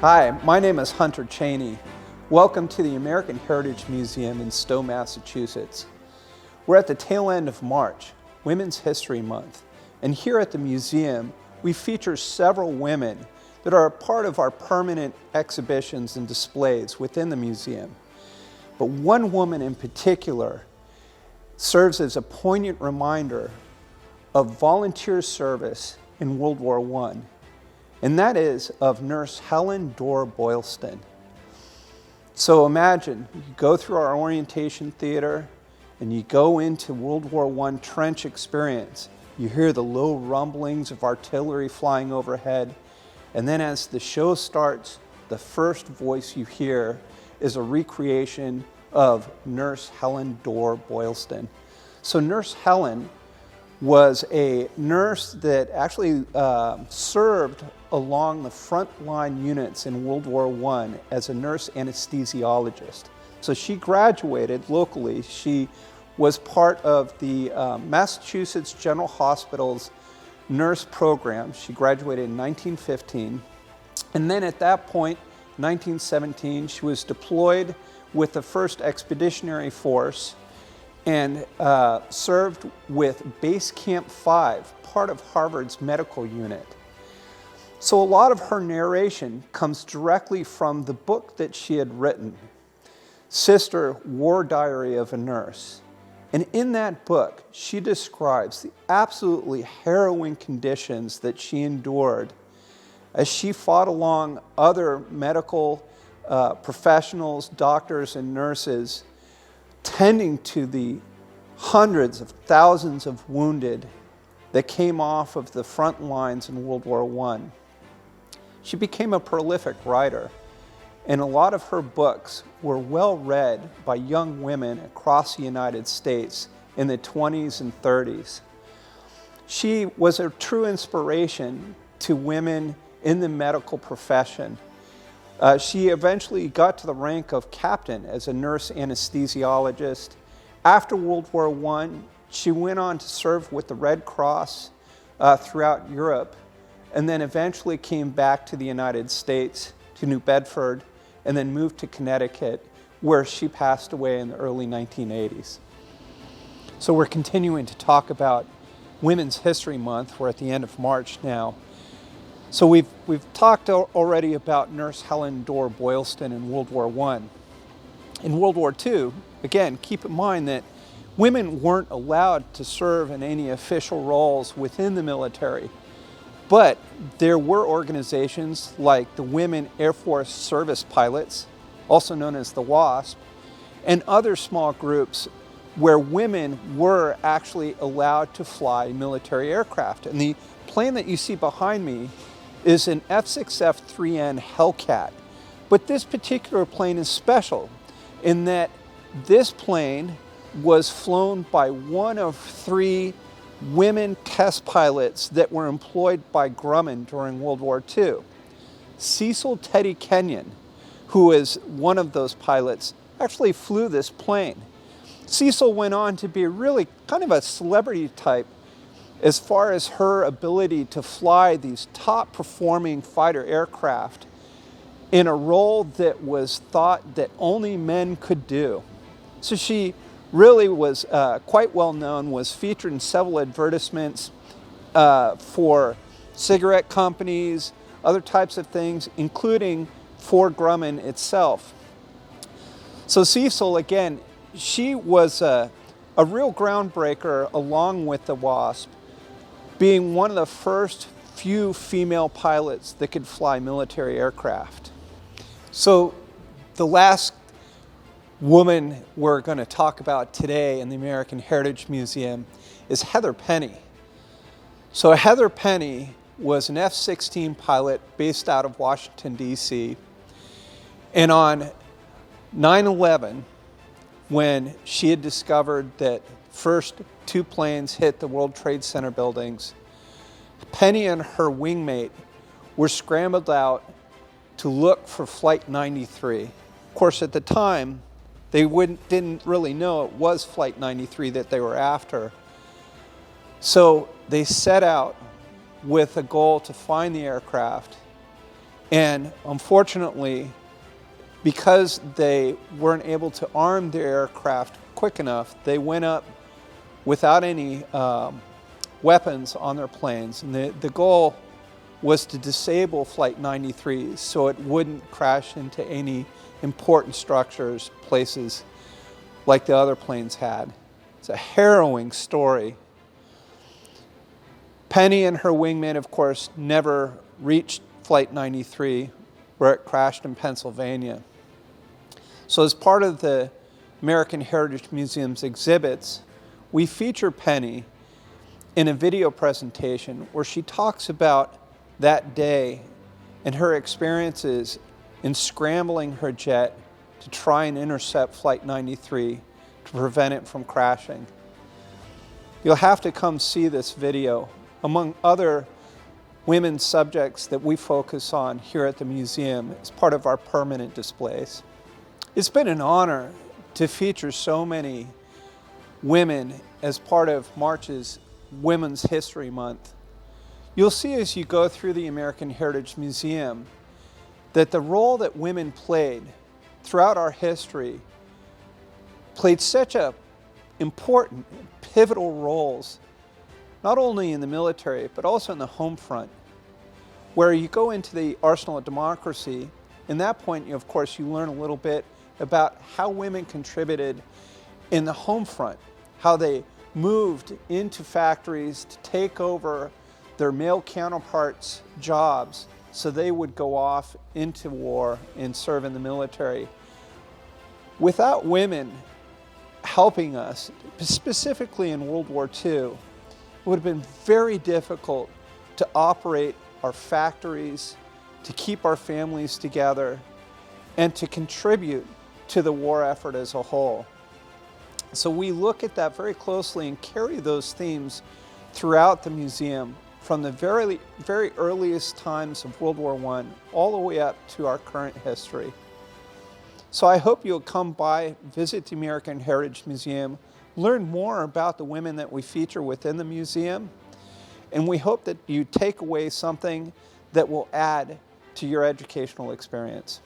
Hi, my name is Hunter Cheney. Welcome to the American Heritage Museum in Stowe, Massachusetts. We're at the tail end of March, Women's History Month, and here at the museum we feature several women that are a part of our permanent exhibitions and displays within the museum. But one woman in particular serves as a poignant reminder of volunteer service in World War I, and that is of Nurse Helen Dorr Boylston. So imagine, you go through our orientation theater and you go into World War I trench experience. You hear the low rumblings of artillery flying overhead, and then as the show starts, the first voice you hear is a recreation of Nurse Helen Dorr Boylston. So Nurse Helen was a nurse that actually served along the front-line units in World War I as a nurse anesthesiologist. So she graduated locally. She was part of the Massachusetts General Hospital's nurse program. She graduated in 1915. And then at that point, 1917, she was deployed with the 1st Expeditionary Force and served with Base Camp 5, part of Harvard's medical unit. So a lot of her narration comes directly from the book that she had written, Sister, War Diary of a Nurse. And in that book, she describes the absolutely harrowing conditions that she endured as she fought along other medical professionals, doctors and nurses, tending to the hundreds of thousands of wounded that came off of the front lines in World War I. She became a prolific writer, and a lot of her books were well read by young women across the United States in the 20s and 30s. She was a true inspiration to women in the medical profession. She eventually got to the rank of captain as a nurse anesthesiologist. After World War I, she went on to serve with the Red Cross throughout Europe, and then eventually came back to the United States, to New Bedford, and then moved to Connecticut, where she passed away in the early 1980s. So we're continuing to talk about Women's History Month. We're at the end of March now. So we've talked already about Nurse Helen Dorr Boylston in World War I. In World War II, again, keep in mind that women weren't allowed to serve in any official roles within the military, but there were organizations like the Women Air Force Service Pilots, also known as the WASP, and other small groups where women were actually allowed to fly military aircraft. And the plane that you see behind me is an F-6F-3N Hellcat. But this particular plane is special in that this plane was flown by one of 3 women test pilots that were employed by Grumman during World War II. Cecile Kenyon, who is one of those pilots, actually flew this plane. Cecile went on to be really kind of a celebrity type as far as her ability to fly these top performing fighter aircraft in a role that was thought that only men could do. So she really was quite well known, was featured in several advertisements for cigarette companies, other types of things, including for Grumman itself. So Cecile, again, she was a real groundbreaker along with the WASP, being one of the first few female pilots that could fly military aircraft. So the last woman we're going to talk about today in the American Heritage Museum is Heather Penny. So Heather Penny was an F-16 pilot based out of Washington, D.C. And on 9/11, when she had discovered that first 2 planes hit the World Trade Center buildings, Penny and her wingmate were scrambled out to look for Flight 93. Of course, at the time, they didn't really know it was Flight 93 that they were after. So they set out with a goal to find the aircraft And unfortunately, because they weren't able to arm their aircraft quick enough, they went up without any weapons on their planes. And the goal was to disable Flight 93 so it wouldn't crash into any important structures, places like the other planes had. It's a harrowing story. Penny and her wingman, of course, never reached Flight 93, where it crashed in Pennsylvania. So as part of the American Heritage Museum's exhibits, we feature Penny in a video presentation where she talks about that day and her experiences in scrambling her jet to try and intercept Flight 93 to prevent it from crashing. You'll have to come see this video, among other women's subjects that we focus on here at the museum as part of our permanent displays. It's been an honor to feature so many women as part of March's Women's History Month. You'll see as you go through the American Heritage Museum that the role that women played throughout our history played such a important, pivotal roles, not only in the military, but also in the home front, where you go into the Arsenal of Democracy. In that point, of course, you learn a little bit about how women contributed in the home front, how they moved into factories to take over their male counterparts' jobs so they would go off into war and serve in the military. Without women helping us, specifically in World War II, it would have been very difficult to operate our factories, to keep our families together, and to contribute to the war effort as a whole. So we look at that very closely and carry those themes throughout the museum from the very, very earliest times of World War I all the way up to our current history. So I hope you'll come by, visit the American Heritage Museum, learn more about the women that we feature within the museum, and we hope that you take away something that will add to your educational experience.